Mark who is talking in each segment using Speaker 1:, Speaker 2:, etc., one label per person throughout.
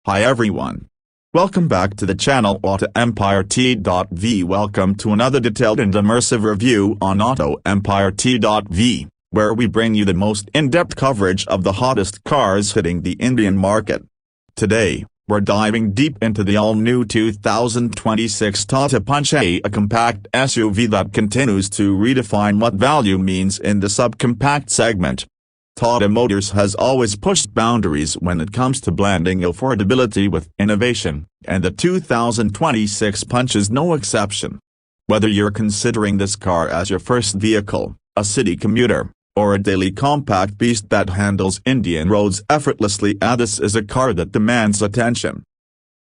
Speaker 1: Hi everyone. Welcome back to the channel Auto Empire T.V. Welcome to another detailed and immersive review on Auto Empire T.V, where we bring you the most in-depth coverage of the hottest cars hitting the Indian market. Today, we're diving deep into the all-new 2026 Tata Punch, a compact SUV that continues to redefine what value means in the subcompact segment. Tata Motors has always pushed boundaries when it comes to blending affordability with innovation, and the 2026 Punch is no exception. Whether you're considering this car as your first vehicle, a city commuter, or a daily compact beast that handles Indian roads effortlessly, this is a car that demands attention.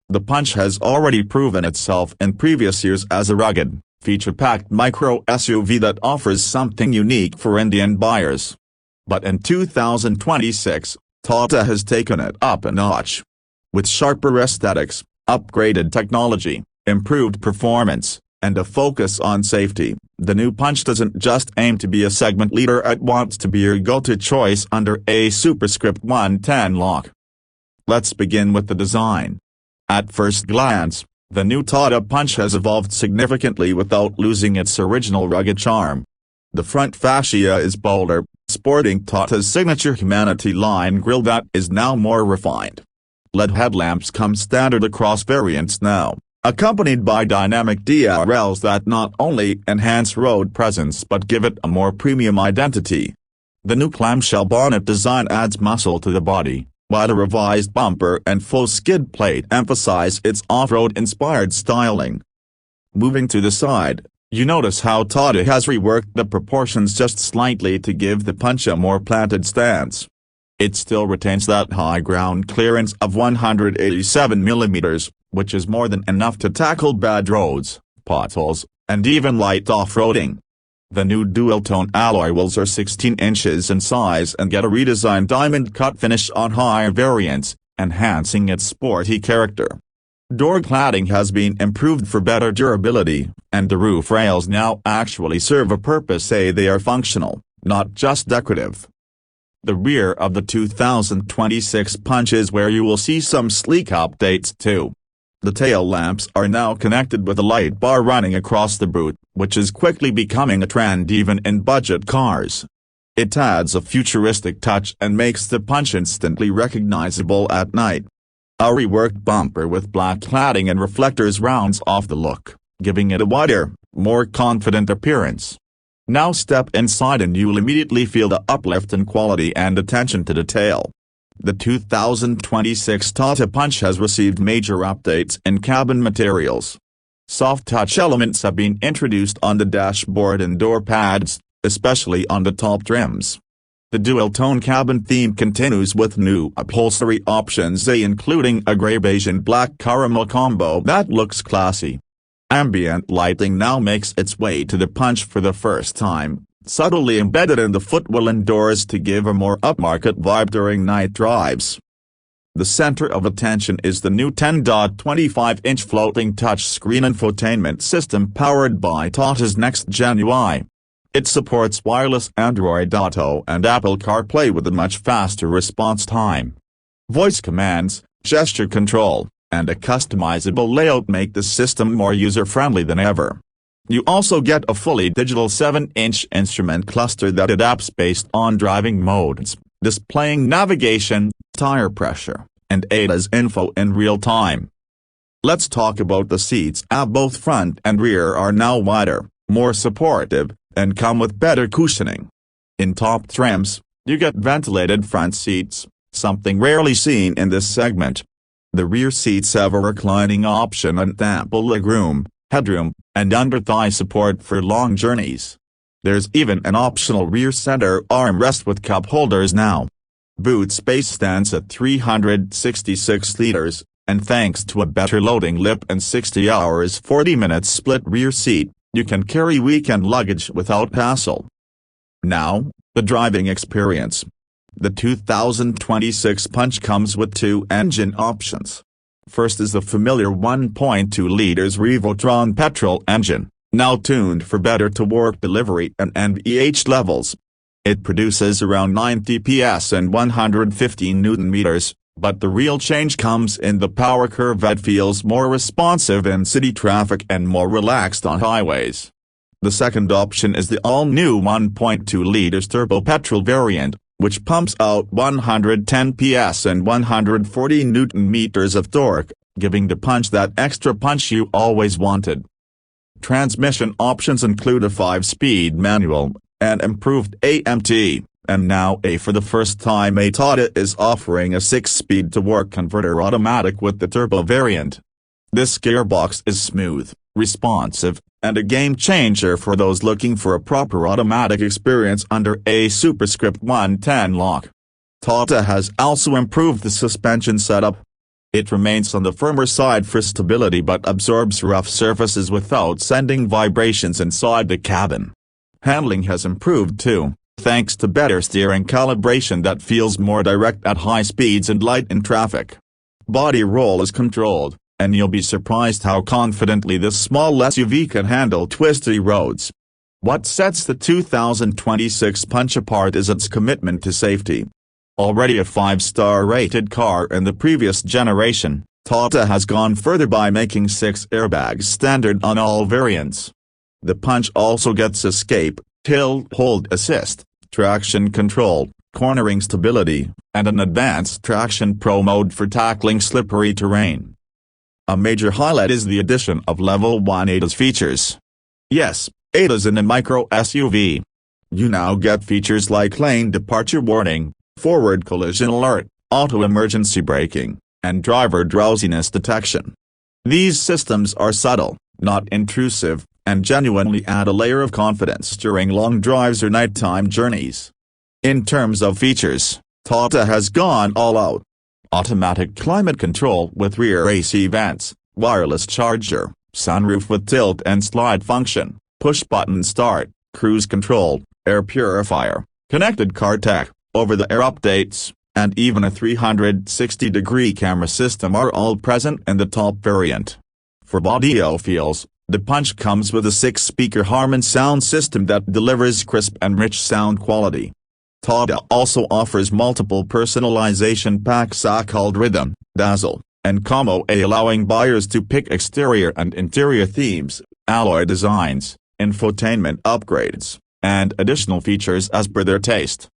Speaker 1: The Punch has already proven itself in previous years as a rugged, feature-packed micro SUV that offers something unique for Indian buyers. But in 2026, Tata has taken it up a notch. With sharper aesthetics, upgraded technology, improved performance, and a focus on safety, the new Punch doesn't just aim to be a segment leader, it wants to be your go-to choice under a superscript 110 lock. Let's begin with the design. At first glance, the new Tata Punch has evolved significantly without losing its original rugged charm. The front fascia is bolder, sporting Tata's signature Humanity line grille that is now more refined. LED headlamps come standard across variants now, accompanied by dynamic DRLs that not only enhance road presence but give it a more premium identity. The new clamshell bonnet design adds muscle to the body, while a revised bumper and full skid plate emphasize its off-road inspired styling. Moving to the side, you notice how Tata has reworked the proportions just slightly to give the Punch a more planted stance. It still retains that high ground clearance of 187 mm, which is more than enough to tackle bad roads, potholes, and even light off-roading. The new dual-tone alloy wheels are 16 inches in size and get a redesigned diamond cut finish on higher variants, enhancing its sporty character. Door cladding has been improved for better durability, and the roof rails now actually serve a purpose. They are functional, not just decorative. The rear of the 2026 Punch is where you will see some sleek updates too. The tail lamps are now connected with a light bar running across the boot, which is quickly becoming a trend even in budget cars. It adds a futuristic touch and makes the Punch instantly recognizable at night. A reworked bumper with black cladding and reflectors rounds off the look, giving it a wider, more confident appearance. Now step inside and you'll immediately feel the uplift in quality and attention to detail. The 2026 Tata Punch has received major updates in cabin materials. Soft touch elements have been introduced on the dashboard and door pads, especially on the top trims. The dual-tone cabin theme continues with new upholstery options, including a grey-beige and black caramel combo that looks classy. Ambient lighting now makes its way to the Punch for the first time, subtly embedded in the footwell and doors to give a more upmarket vibe during night drives. The center of attention is the new 10.25-inch floating touchscreen infotainment system powered by Tata's next-gen UI. It supports wireless Android Auto and Apple CarPlay with a much faster response time. Voice commands, gesture control, and a customizable layout make the system more user-friendly than ever. You also get a fully digital 7-inch instrument cluster that adapts based on driving modes, displaying navigation, tire pressure, and ADAS info in real time. Let's talk about the seats. Both front and rear are now wider, more supportive, and come with better cushioning. In top trims, you get ventilated front seats, something rarely seen in this segment. The rear seats have a reclining option and ample legroom, headroom, and under-thigh support for long journeys. There's even an optional rear center armrest with cup holders now. Boot space stands at 366 liters, and thanks to a better loading lip and 60 hours 40 minutes split rear seat, you can carry weekend luggage without hassle. Now, the driving experience. The 2026 Punch comes with two engine options. First is the familiar 1.2 liters Revotron petrol engine, now tuned for better torque delivery and NVH levels. It produces around 90 PS and 115 Nm, But the real change comes in the power curve. It feels more responsive in city traffic and more relaxed on highways. The second option is the all-new 1.2 liters turbo petrol variant, which pumps out 110 PS and 140 Nm of torque, giving the Punch that extra punch you always wanted. Transmission options include a 5-speed manual, and improved AMT, and now for the first time Tata is offering a 6-speed torque converter automatic with the turbo variant. This gearbox is smooth, responsive, and a game-changer for those looking for a proper automatic experience under a superscript 110 lock. Tata has also improved the suspension setup. It remains on the firmer side for stability but absorbs rough surfaces without sending vibrations inside the cabin. Handling has improved too, thanks to better steering calibration that feels more direct at high speeds and light in traffic. Body roll is controlled, and you'll be surprised how confidently this small SUV can handle twisty roads. What sets the 2026 Punch apart is its commitment to safety. Already a 5-star rated car in the previous generation, Tata has gone further by making 6 airbags standard on all variants. The Punch also gets escape, hill hold assist, traction control, cornering stability, and an advanced Traction Pro mode for tackling slippery terrain. A major highlight is the addition of Level 1 ADAS features. Yes, ADAS in a micro SUV. You now get features like lane departure warning, forward collision alert, auto emergency braking, and driver drowsiness detection. These systems are subtle, not intrusive, and genuinely add a layer of confidence during long drives or nighttime journeys. In terms of features, Tata has gone all out. Automatic climate control with rear AC vents, wireless charger, sunroof with tilt and slide function, push-button start, cruise control, air purifier, connected car tech, over-the-air updates, and even a 360-degree camera system are all present in the top variant. For audio feels, the Punch comes with a 6-speaker Harman sound system that delivers crisp and rich sound quality. Tata also offers multiple personalization packs called Rhythm, Dazzle, and Como, allowing buyers to pick exterior and interior themes, alloy designs, infotainment upgrades, and additional features as per their taste.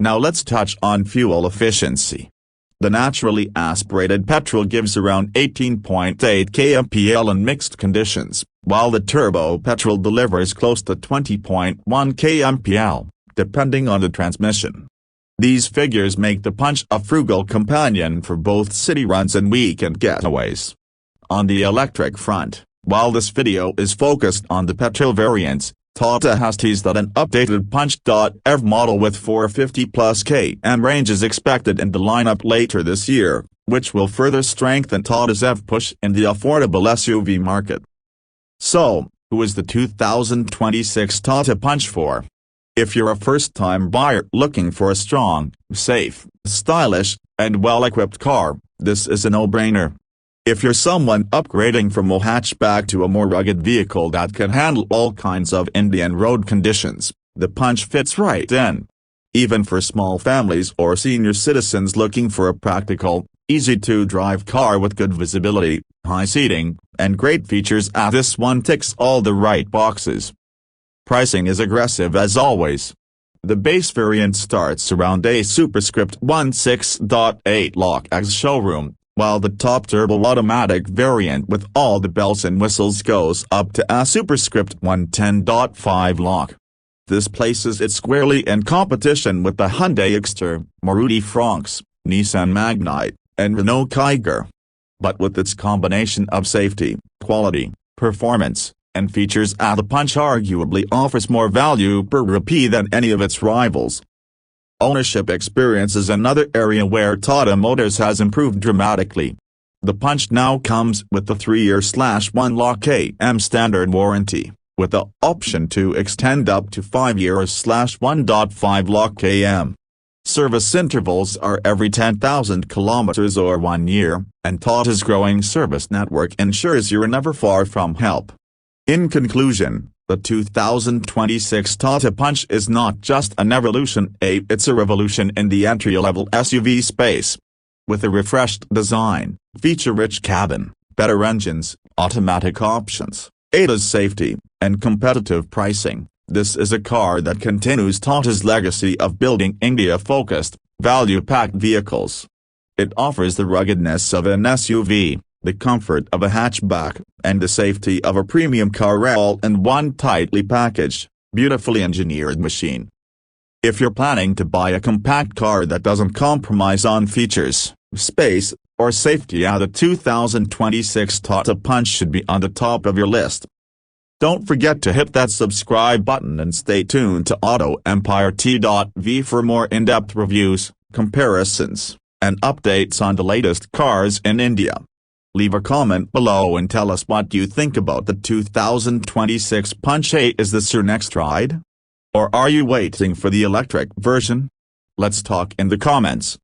Speaker 1: Now let's touch on fuel efficiency. The naturally aspirated petrol gives around 18.8 kmpl in mixed conditions, while the turbo petrol delivers close to 20.1 kmpl, depending on the transmission. These figures make the Punch a frugal companion for both city runs and weekend getaways. On the electric front, while this video is focused on the petrol variants, Tata has teased that an updated Punch.EV model with 450+ km range is expected in the lineup later this year, which will further strengthen Tata's EV push in the affordable SUV market. So, who is the 2026 Tata Punch for? If you're a first-time buyer looking for a strong, safe, stylish, and well-equipped car, this is a no-brainer. If you're someone upgrading from a hatchback to a more rugged vehicle that can handle all kinds of Indian road conditions, the Punch fits right in. Even for small families or senior citizens looking for a practical, easy-to-drive car with good visibility, high seating, and great features, this one ticks all the right boxes. Pricing is aggressive as always. The base variant starts around a superscript 16.8 lakh ex showroom, while the top turbo automatic variant with all the bells and whistles goes up to a superscript 110.5 lakh. This places it squarely in competition with the Hyundai Exter, Maruti Fronx, Nissan Magnite, and Renault Kiger. But with its combination of safety, quality, performance, and features, the Punch arguably offers more value per rupee than any of its rivals. Ownership experience is another area where Tata Motors has improved dramatically. The Punch now comes with the 3-year/1 lakh km standard warranty, with the option to extend up to 5 years/1.5 lakh km. Service intervals are every 10,000 kilometers or 1 year, and Tata's growing service network ensures you're never far from help. In conclusion, the 2026 Tata Punch is not just an evolution, it's a revolution in the entry-level SUV space. With a refreshed design, feature-rich cabin, better engines, automatic options, ADAS safety, and competitive pricing, this is a car that continues Tata's legacy of building India-focused, value-packed vehicles. It offers the ruggedness of an SUV, the comfort of a hatchback, and the safety of a premium car all in one tightly packaged, beautifully engineered machine. If you're planning to buy a compact car that doesn't compromise on features, space, or safety, the 2026 Tata Punch should be on the top of your list. Don't forget to hit that subscribe button and stay tuned to AutoEmpire.tv for more in-depth reviews, comparisons, and updates on the latest cars in India. Leave a comment below and tell us what you think about the 2026 Punch 8. Is this your next ride? Or are you waiting for the electric version? Let's talk in the comments.